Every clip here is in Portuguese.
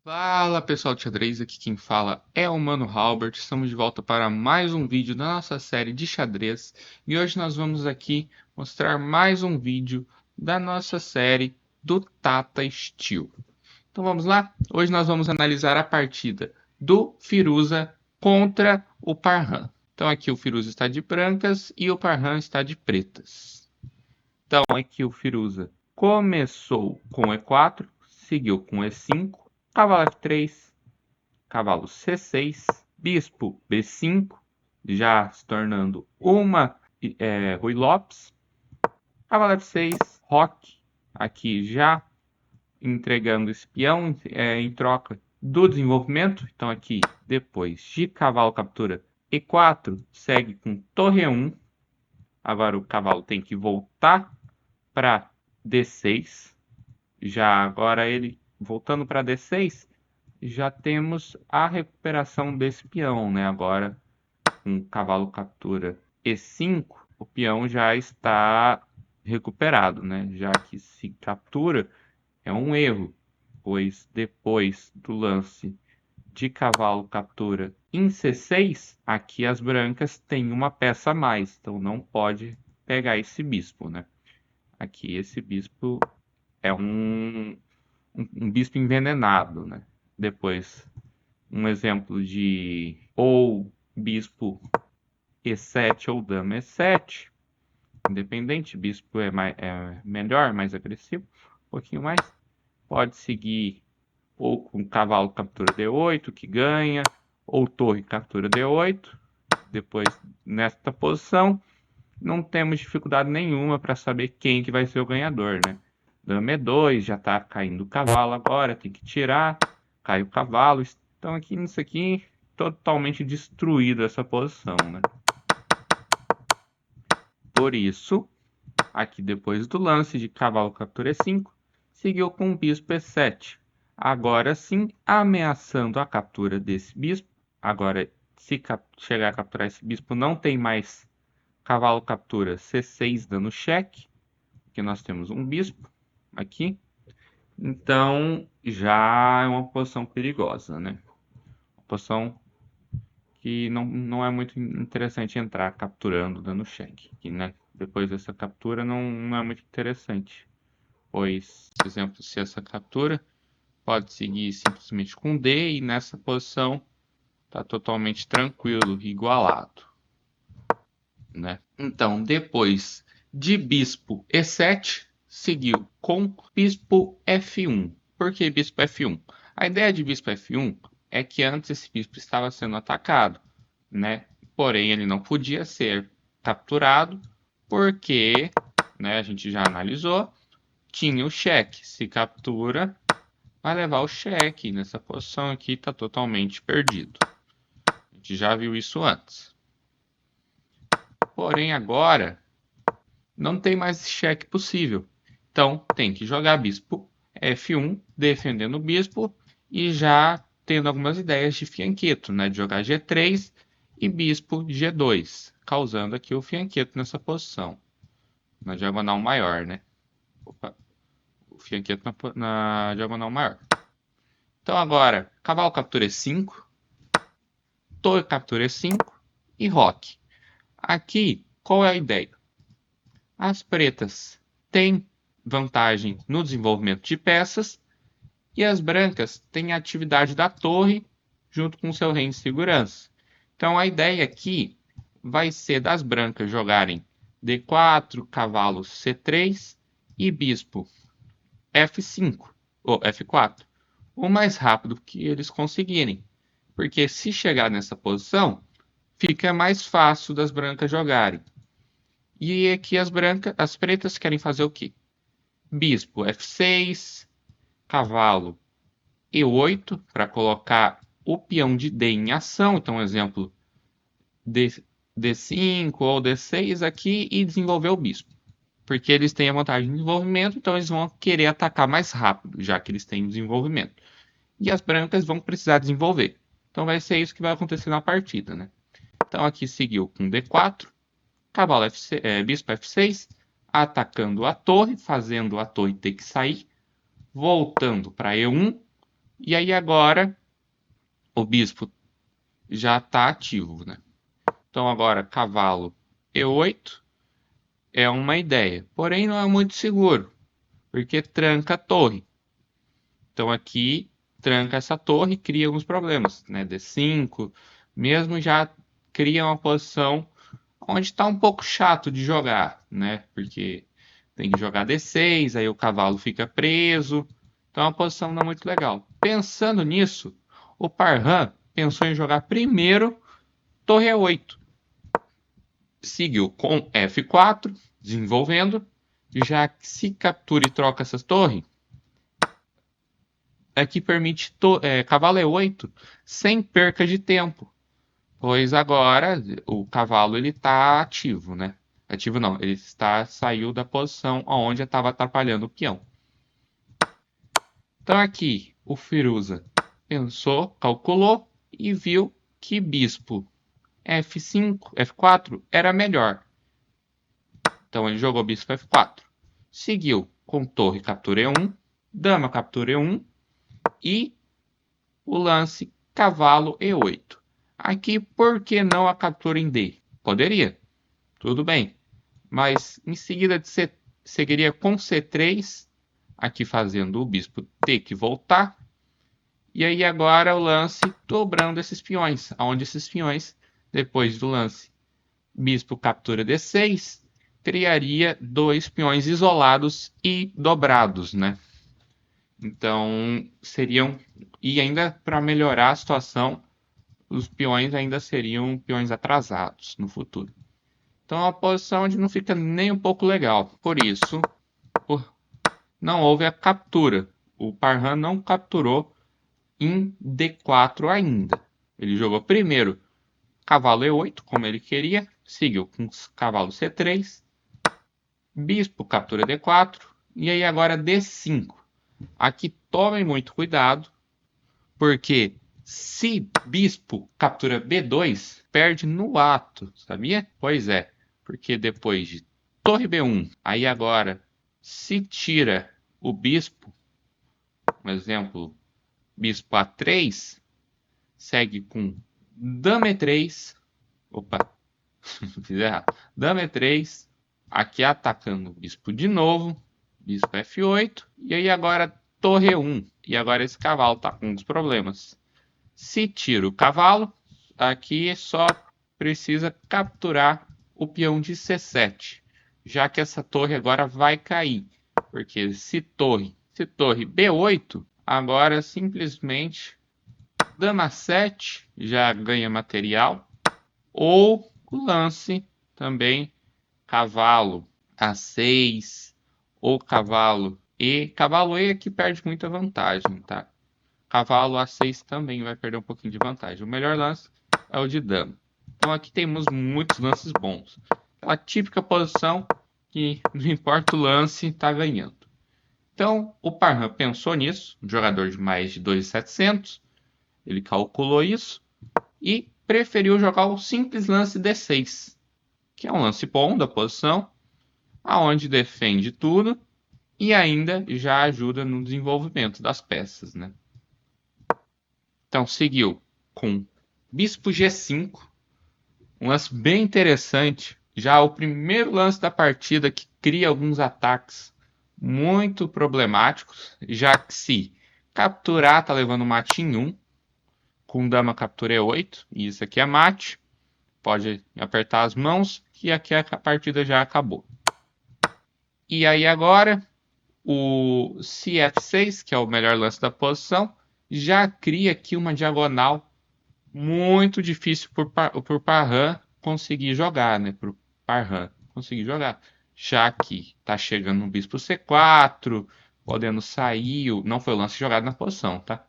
Fala pessoal de xadrez, aqui quem fala é o Mano Halbert. Estamos de volta para mais um vídeo da nossa série de xadrez e hoje nós vamos aqui mostrar mais um vídeo da nossa série do Tata Steel. Então vamos lá? Hoje nós vamos analisar a partida do Firuza contra o Parham. Então aqui o Firuza está de brancas e o Parham está de pretas. Então aqui o Firuza começou com E4, seguiu com E5, cavalo F3, cavalo C6, bispo B5, já se tornando uma Rui Lopes, cavalo F6, roque, aqui já entregando esse peão em troca do desenvolvimento. Então aqui, depois de cavalo captura E4, segue com torre E1. Agora o cavalo tem que voltar para D6. Já agora ele voltando para D6, já temos a recuperação desse peão, né? Agora, com o cavalo captura E5, o peão já está recuperado, né? Já que se captura é um erro, pois depois do lance de cavalo captura em C6, aqui as brancas têm uma peça a mais, então não pode pegar esse bispo, né? Aqui esse bispo é um bispo envenenado, né? Depois, um exemplo de ou bispo E7 ou dama E7, independente, bispo é melhor, mais agressivo, um pouquinho mais. Pode seguir ou com cavalo captura D8, que ganha, ou torre captura D8. Depois, nesta posição, não temos dificuldade nenhuma para saber quem que vai ser o ganhador, né? Dama E2, já está caindo o cavalo agora, tem que tirar, cai o cavalo. Então aqui nisso aqui, totalmente destruído essa posição, né? Por isso, aqui depois do lance de cavalo captura E5, seguiu com o bispo E7. Agora sim, ameaçando a captura desse bispo. Agora, se chegar a capturar esse bispo, não tem mais cavalo captura C6 dando cheque. Aqui nós temos um bispo aqui. Então já é uma posição perigosa, né? Uma posição que não é muito interessante entrar capturando, dando cheque. Que, né? Depois dessa captura não é muito interessante. Pois, por exemplo, se essa captura pode seguir simplesmente com D e nessa posição está totalmente tranquilo, igualado, né? Então, depois de bispo E7, seguiu com bispo F1. Por que bispo F1? A ideia de bispo F1 é que antes esse bispo estava sendo atacado, né? Porém, ele não podia ser capturado porque, né, a gente já analisou, tinha o cheque. Se captura, vai levar o cheque. Nessa posição aqui está totalmente perdido. A gente já viu isso antes. Porém, agora não tem mais cheque possível. Então, tem que jogar bispo F1, defendendo o bispo e já tendo algumas ideias de fianqueto, né? De jogar G3 e bispo G2, causando aqui o fianqueto nessa posição, na diagonal maior, né? Opa, o fianqueto na diagonal maior. Então agora, cavalo captura E5, torre captura E5 e roque. Aqui, qual é a ideia? As pretas têm vantagem no desenvolvimento de peças e as brancas têm a atividade da torre junto com seu reino de segurança. Então a ideia aqui vai ser das brancas jogarem D4, cavalo C3 e bispo F5 ou F4 o mais rápido que eles conseguirem. Porque se chegar nessa posição, fica mais fácil das brancas jogarem. E aqui as pretas querem fazer o quê? Bispo F6, cavalo E8 para colocar o peão de D em ação. Então, exemplo, D5 ou D6 aqui e desenvolver o bispo. Porque eles têm a vantagem de desenvolvimento, então eles vão querer atacar mais rápido, já que eles têm desenvolvimento. E as brancas vão precisar desenvolver. Então vai ser isso que vai acontecer na partida, né? Então aqui seguiu com D4, cavalo bispo F6, atacando a torre, fazendo a torre ter que sair, voltando para E1, E aí agora o bispo já está ativo, né? Então agora cavalo E8 é uma ideia, porém não é muito seguro, porque tranca a torre. Então aqui tranca essa torre e cria alguns problemas, né? D5, mesmo já cria uma posição onde está um pouco chato de jogar, né? Porque tem que jogar D6, aí o cavalo fica preso. Então é uma posição não muito legal. Pensando nisso, o Parham pensou em jogar primeiro torre E8. Seguiu com F4, desenvolvendo. Já que se captura e troca essas torres, aqui permite cavalo E8 sem perca de tempo. Pois agora o cavalo ele está ativo, né? Ativo não, ele saiu da posição onde estava atrapalhando o peão. Então aqui o Firuza pensou, calculou e viu que bispo F5, F4 era melhor. Então ele jogou bispo F4. Seguiu com torre captura E1, dama captura E1 e o lance cavalo E8. Aqui, por que não a captura em D? Poderia, tudo bem. Mas em seguida de seguiria com C3, aqui fazendo o bispo ter que voltar. E aí agora o lance dobrando esses peões, onde esses peões, depois do lance bispo captura D6, criaria dois peões isolados e dobrados, né? Então seriam, e ainda para melhorar a situação, os peões ainda seriam peões atrasados no futuro. Então é uma posição onde não fica nem um pouco legal. Por isso, não houve a captura. O Parham não capturou em D4 ainda. Ele jogou primeiro cavalo E8, como ele queria, seguiu com cavalo C3, bispo captura D4, e aí agora D5. Aqui tomem muito cuidado, porque se bispo captura B2, perde no ato, sabia? Pois é, porque depois de torre B1, aí agora se tira o bispo, um exemplo, bispo A3, segue com dama E3, opa, fiz errado, dama E3, aqui atacando o bispo de novo, bispo F8, e aí agora torre E1, e agora esse cavalo tá com uns problemas. Se tira o cavalo, aqui só precisa capturar o peão de C7, já que essa torre agora vai cair, porque se torre B8, agora simplesmente dama 7 já ganha material, ou o lance também cavalo A6 ou cavalo E. Cavalo E aqui perde muita vantagem, tá? Cavalo A6 também vai perder um pouquinho de vantagem. O melhor lance é o de dama. Então aqui temos muitos lances bons. A típica posição que não importa o lance, está ganhando. Então o Parham pensou nisso, um jogador de mais de 2.700, ele calculou isso e preferiu jogar o simples lance D6, que é um lance bom da posição, aonde defende tudo e ainda já ajuda no desenvolvimento das peças, né? Então seguiu com bispo G5, um lance bem interessante, já o primeiro lance da partida que cria alguns ataques muito problemáticos, já que se capturar tá levando mate em 1, com dama captura E8, e isso aqui é mate, pode apertar as mãos, que aqui a partida já acabou. E aí agora, o CF6, que é o melhor lance da posição, já cria aqui uma diagonal muito difícil por Parham conseguir jogar, né? Por Parham conseguir jogar. Já que tá chegando um bispo C4, podendo sair, não foi o lance jogado na posição, tá?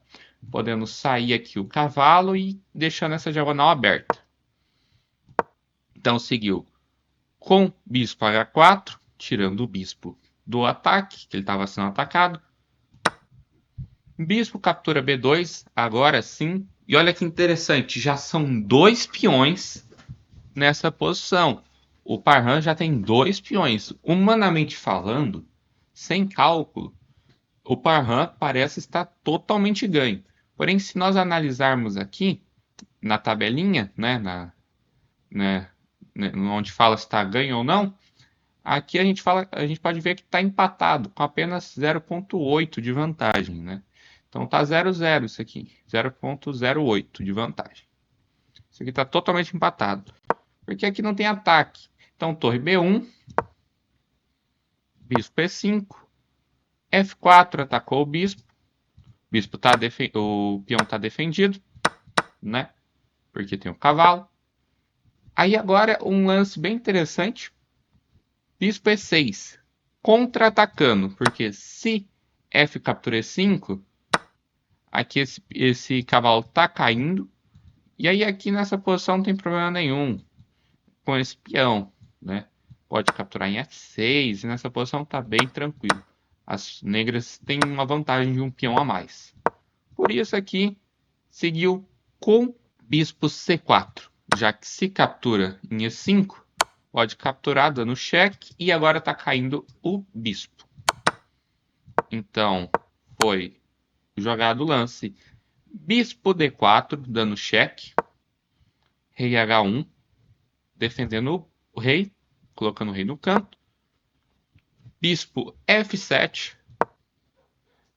Podendo sair aqui o cavalo e deixando essa diagonal aberta. Então seguiu com bispo H4, tirando o bispo do ataque, que ele estava sendo atacado. Bispo captura B2, agora sim. E olha que interessante, já são dois peões nessa posição. O Parham já tem dois peões. Humanamente falando, sem cálculo, o Parham parece estar totalmente ganho. Porém, se nós analisarmos aqui na tabelinha, né, onde fala se está ganho ou não, aqui a gente pode ver que está empatado, com apenas 0,8 de vantagem, né? Então tá 0,0 isso aqui, 0,08 de vantagem. Isso aqui está totalmente empatado, porque aqui não tem ataque. Então torre B1, bispo E5, F4 atacou o bispo o peão está defendido, né? Porque tem o cavalo. Aí agora um lance bem interessante, bispo E6, contra-atacando, porque se F captura E5, aqui esse cavalo tá caindo, e aí aqui nessa posição não tem problema nenhum com esse peão, né? Pode capturar em F6, e nessa posição tá bem tranquilo. As negras têm uma vantagem de um peão a mais. Por isso aqui seguiu com bispo C4, já que se captura em E5, pode capturar dando cheque e agora está caindo o bispo. Então foi jogado o lance bispo D4, dando cheque, rei H1, defendendo o rei, colocando o rei no canto, bispo F7,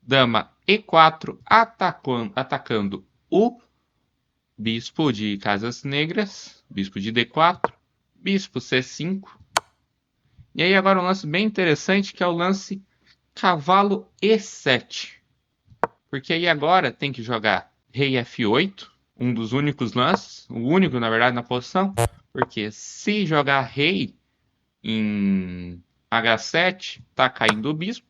dama E4, atacando o bispo de casas negras, bispo de D4, bispo C5. E aí agora um lance bem interessante que é o lance cavalo E7. Porque aí agora tem que jogar rei F8, um dos únicos lances, o único na verdade na posição, porque se jogar rei em H7, tá caindo o bispo,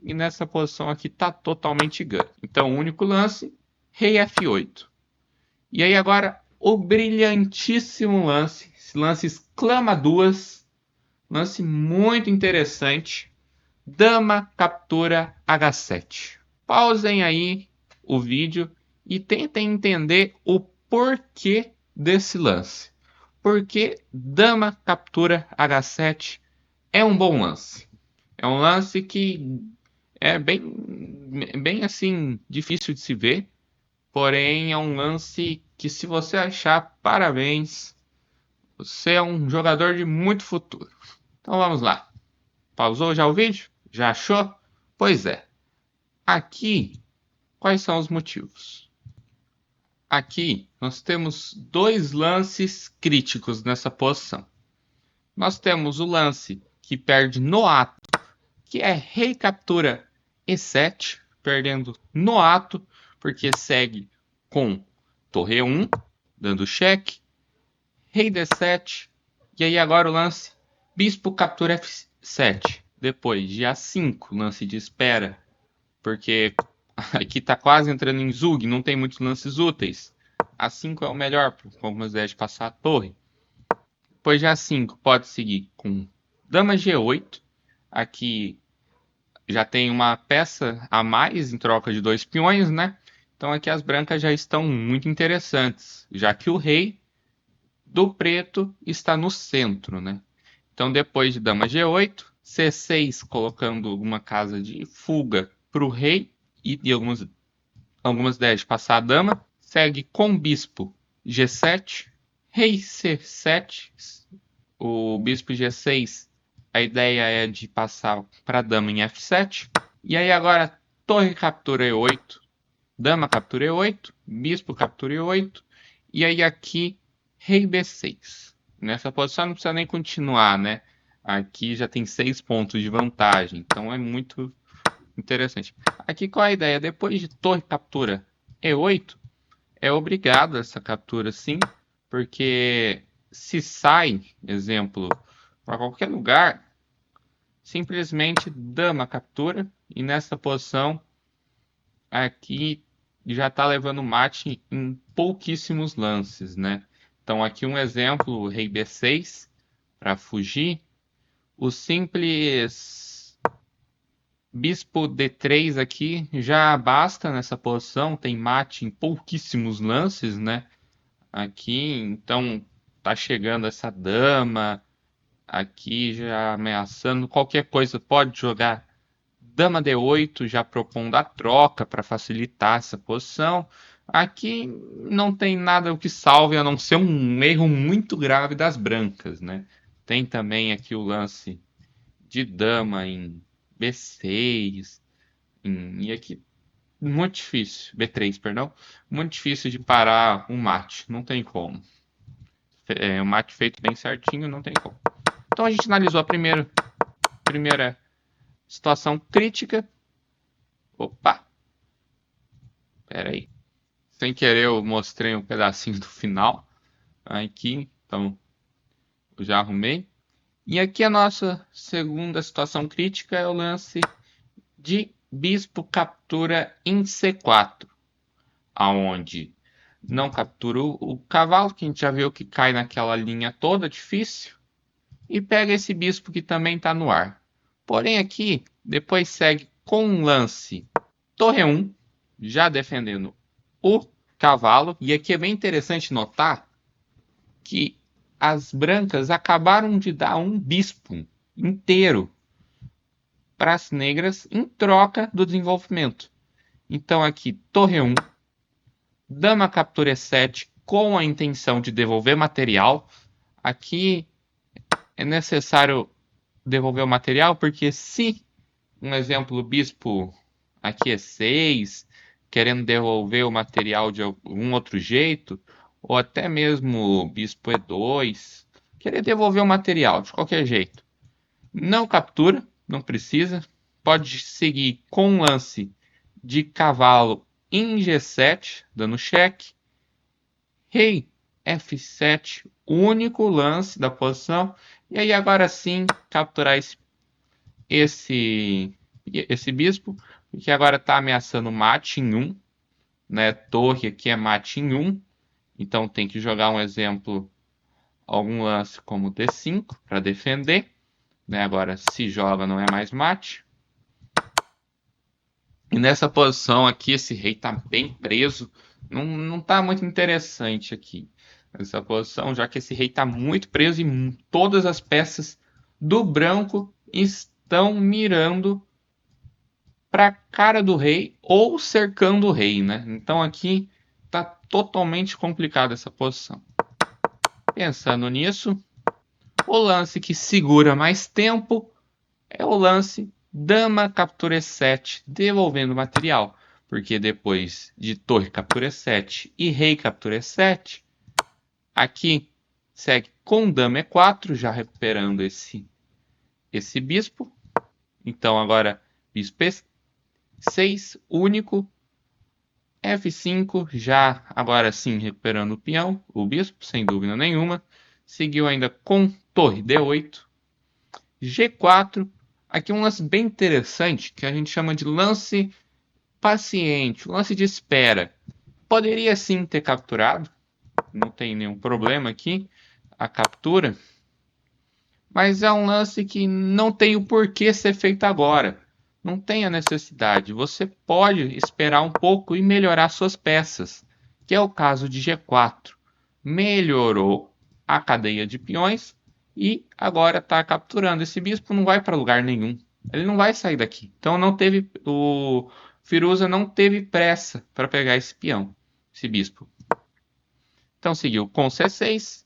e nessa posição aqui tá totalmente ganho. Então o único lance, rei F8. E aí agora o brilhantíssimo lance, esse lance exclama duas, lance muito interessante, dama captura H7. Pausem aí o vídeo e tentem entender o porquê desse lance. Porque dama captura H7 é um bom lance. É um lance que é bem assim difícil de se ver, porém é um lance que se você achar, parabéns, você é um jogador de muito futuro. Então vamos lá. Pausou já o vídeo? Já achou? Pois é. Aqui, quais são os motivos? Aqui nós temos dois lances críticos nessa posição. Nós temos o lance que perde no ato, que é rei captura E7, perdendo no ato, porque segue com torre 1, dando cheque, rei D7, e aí agora o lance bispo captura F7. Depois de A5, lance de espera, porque aqui tá quase entrando em Zug, não tem muitos lances úteis. A5 é o melhor, com algumas ideias de passar a torre. Depois de A5 pode seguir com dama G8. Aqui já tem uma peça a mais em troca de dois peões, né? Então aqui as brancas já estão muito interessantes, já que o rei do preto está no centro, né? Então depois de dama G8, C6 colocando uma casa de fuga para o rei e algumas ideias de passar a dama. Segue com bispo G7, rei C7, o bispo G6, a ideia é de passar para a dama em F7. E aí agora torre captura E8, dama captura E8, bispo captura E8. E aí aqui rei B6. Nessa posição não precisa nem continuar, né? Aqui já tem 6 pontos de vantagem, então é muito interessante. Aqui qual é a ideia? Depois de torre captura E8, é obrigado essa captura sim, porque se sai, exemplo, para qualquer lugar, simplesmente dama captura e nessa posição aqui já está levando mate em pouquíssimos lances, né? Então aqui um exemplo, rei B6 para fugir, o simples bispo D3 aqui já basta nessa posição, tem mate em pouquíssimos lances, né? Aqui, então tá chegando essa dama aqui já ameaçando qualquer coisa, pode jogar Dama D8 já propondo a troca para facilitar essa posição. Aqui não tem nada o que salve a não ser um erro muito grave das brancas, né? Tem também aqui o lance de dama em B6, e aqui muito difícil, B3, perdão, muito difícil de parar um mate, não tem como. O mate feito bem certinho, não tem como. Então a gente analisou a primeira situação crítica. Opa, pera aí. Sem querer eu mostrei um pedacinho do final aqui, então eu já arrumei. E aqui a nossa segunda situação crítica é o lance de bispo captura em C4, aonde não captura o cavalo, que a gente já viu que cai naquela linha toda difícil, e pega esse bispo que também está no ar. Porém aqui, depois segue com um lance torre 1, já defendendo o cavalo, e aqui é bem interessante notar que as brancas acabaram de dar um bispo inteiro para as negras em troca do desenvolvimento. Então aqui torre 1, dama captura E7 com a intenção de devolver material. Aqui é necessário devolver o material porque se, um exemplo, o bispo aqui é 6, querendo devolver o material de algum outro jeito, ou até mesmo o bispo E2, querer devolver o material de qualquer jeito. Não captura, não precisa. Pode seguir com um lance de cavalo em G7, dando cheque. Rei F7, único lance da posição. E aí agora sim capturar esse bispo, que agora está ameaçando mate em 1. Né? Torre aqui é mate em 1. Então tem que jogar um exemplo, algum lance como D5 para defender. Né? Agora se joga não é mais mate. E nessa posição aqui, esse rei tá bem preso. Não tá muito interessante aqui. Nessa posição, já que esse rei tá muito preso e todas as peças do branco estão mirando para a cara do rei ou cercando o rei, né? Então aqui tá totalmente complicada essa posição. Pensando nisso, o lance que segura mais tempo é o lance dama captura E7, devolvendo material. Porque depois de torre captura E7 e rei captura E7, aqui segue com dama E4, já recuperando esse bispo. Então agora bispo E6, único. F5, já agora sim recuperando o peão, o bispo, sem dúvida nenhuma. Seguiu ainda com torre D8. G4, aqui um lance bem interessante que a gente chama de lance paciente, lance de espera. Poderia sim ter capturado, não tem nenhum problema aqui a captura, mas é um lance que não tem o porquê ser feito agora. Não tem a necessidade. Você pode esperar um pouco e melhorar suas peças, que é o caso de G4. Melhorou a cadeia de peões e agora está capturando. Esse bispo não vai para lugar nenhum. Ele não vai sair daqui. Então não teve, o Firuza não teve pressa para pegar esse peão, esse bispo. Então seguiu com C6,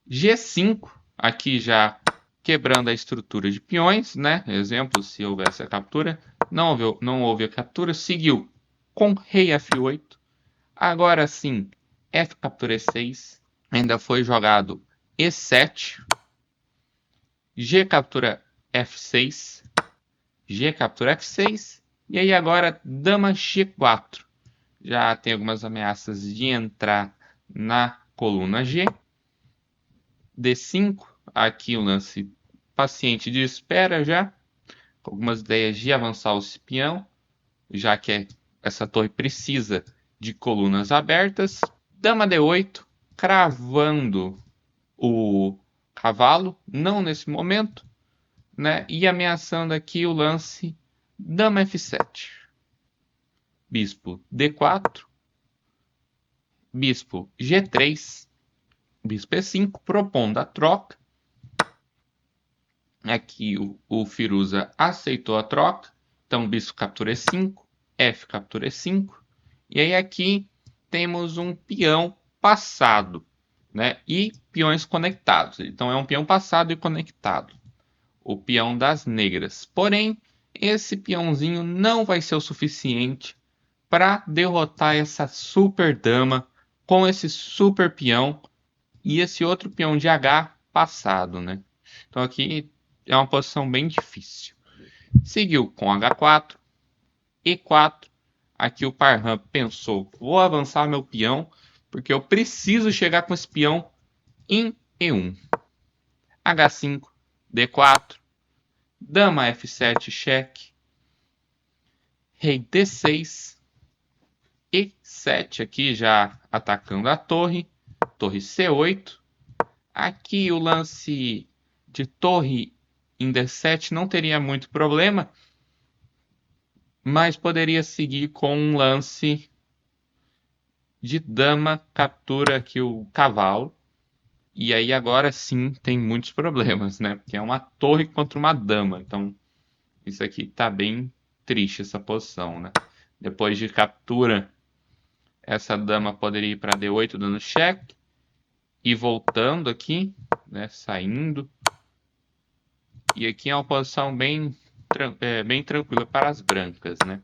G5, aqui já quebrando a estrutura de peões, né? Exemplo, se houvesse a captura, não houve a captura, seguiu com rei F8. Agora sim, F captura E6, ainda foi jogado E7, G captura F6, G captura F6, e aí agora dama G4. Já tem algumas ameaças de entrar na coluna G. D5, aqui o lance paciente de espera já, com algumas ideias de avançar o peão, já que essa torre precisa de colunas abertas. Dama D8, cravando o cavalo, não nesse momento, né? E ameaçando aqui o lance dama F7. Bispo D4, bispo G3, bispo E5, propondo a troca. Aqui o Firuza aceitou a troca, Então, bispo captura E5, F captura E5. E aí aqui temos um peão passado, né? E peões conectados. Então, é um peão passado e conectado. O peão das negras. Porém, esse peãozinho não vai ser o suficiente para derrotar essa super dama com esse super peão e esse outro peão de H passado, né? Então aqui é uma posição bem difícil. Seguiu com H4, E4. Aqui o Parham pensou, vou avançar meu peão, porque eu preciso chegar com esse peão em E1. H5, D4, dama F7, cheque, rei D6, E7 aqui já atacando a torre, torre C8. Aqui o lance de torre em D7 não teria muito problema, mas poderia seguir com um lance de dama captura aqui o cavalo. E aí agora sim tem muitos problemas, né? Porque é uma torre contra uma dama. Então isso aqui tá bem triste essa posição, né? Depois de captura, essa dama poderia ir para D8 dando cheque. E voltando aqui, né? Saindo. E aqui é uma posição bem tranquila para as brancas, né?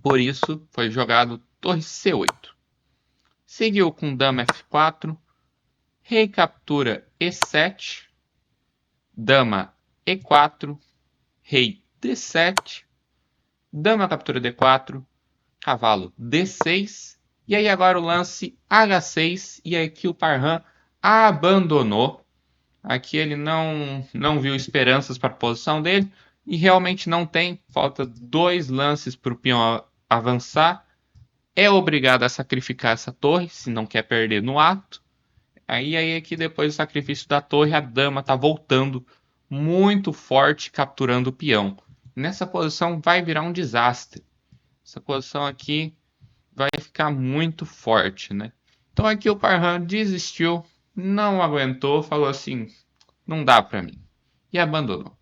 Por isso foi jogado torre C8. Seguiu com dama F4, rei captura E7, dama E4, rei D7, dama captura D4, cavalo D6, e aí agora o lance H6, e aqui o Parham abandonou. Aqui ele não viu esperanças para a posição dele, e realmente não tem, falta 2 lances para o peão avançar. É obrigado a sacrificar essa torre, se não quer perder no ato. Aí aqui depois do sacrifício da torre, a dama está voltando muito forte, capturando o peão. Nessa posição vai virar um desastre. Essa posição aqui vai ficar muito forte, né? Então aqui o Parham desistiu, não aguentou, falou assim, não dá para mim. E abandonou.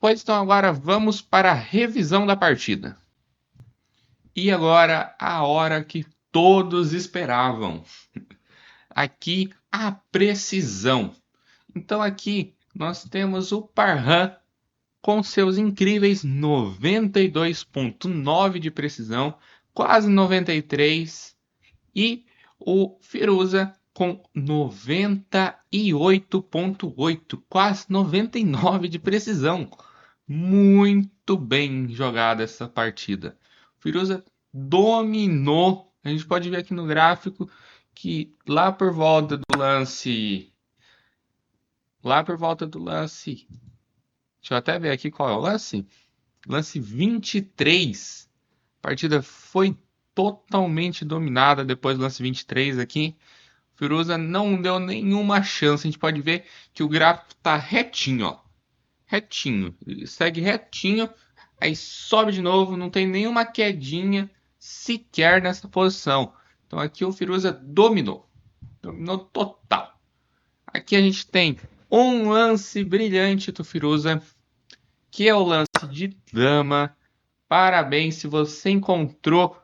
Pois então agora vamos para a revisão da partida. E agora a hora que todos esperavam. Aqui a precisão. Então aqui nós temos o Parham com seus incríveis 92,9 de precisão, quase 93, e o Firuza com 98,8, quase 99 de precisão. Muito bem jogada essa partida. O Firuza dominou. A gente pode ver aqui no gráfico que lá por volta do lance. Deixa eu até ver aqui qual é o lance. Lance 23. A partida foi totalmente dominada depois do lance 23 aqui. Firuza não deu nenhuma chance. A gente pode ver que o gráfico está retinho, ó. Retinho. Ele segue retinho. Aí sobe de novo. Não tem nenhuma quedinha sequer nessa posição. Então aqui o Firuza dominou. Dominou total. Aqui a gente tem um lance brilhante do Firuza, que é o lance de dama. Parabéns se você encontrou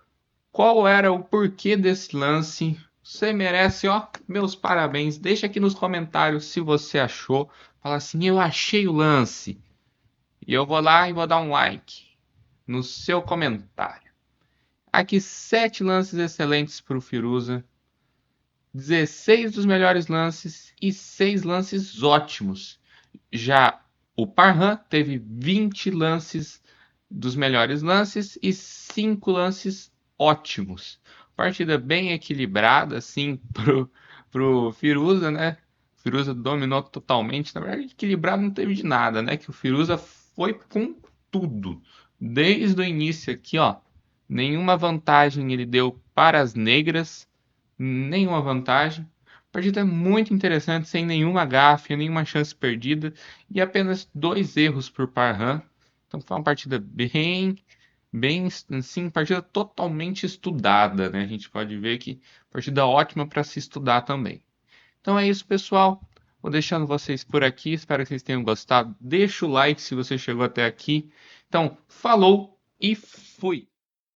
qual era o porquê desse lance. Você merece, ó, meus parabéns. Deixa aqui nos comentários se você achou. Fala assim, eu achei o lance. E eu vou lá e vou dar um like no seu comentário. Aqui 7 lances excelentes para o Firuza. 16 dos melhores lances e 6 lances ótimos. Já o Parham teve 20 lances dos melhores lances e 5 lances ótimos. Partida bem equilibrada, assim, pro Firuza, né? O Firuza dominou totalmente. Na verdade, equilibrado não teve de nada, né? Que o Firuza foi com tudo. Desde o início aqui, ó. Nenhuma vantagem ele deu para as negras. Nenhuma vantagem. A partida é muito interessante, sem nenhuma gafe, nenhuma chance perdida e apenas 2 erros por Parham. Então foi uma partida bem, assim, partida totalmente estudada, né? A gente pode ver que partida ótima para se estudar também. Então é isso, pessoal. Vou deixando vocês por aqui. Espero que vocês tenham gostado. Deixa o like se você chegou até aqui. Então, falou e fui!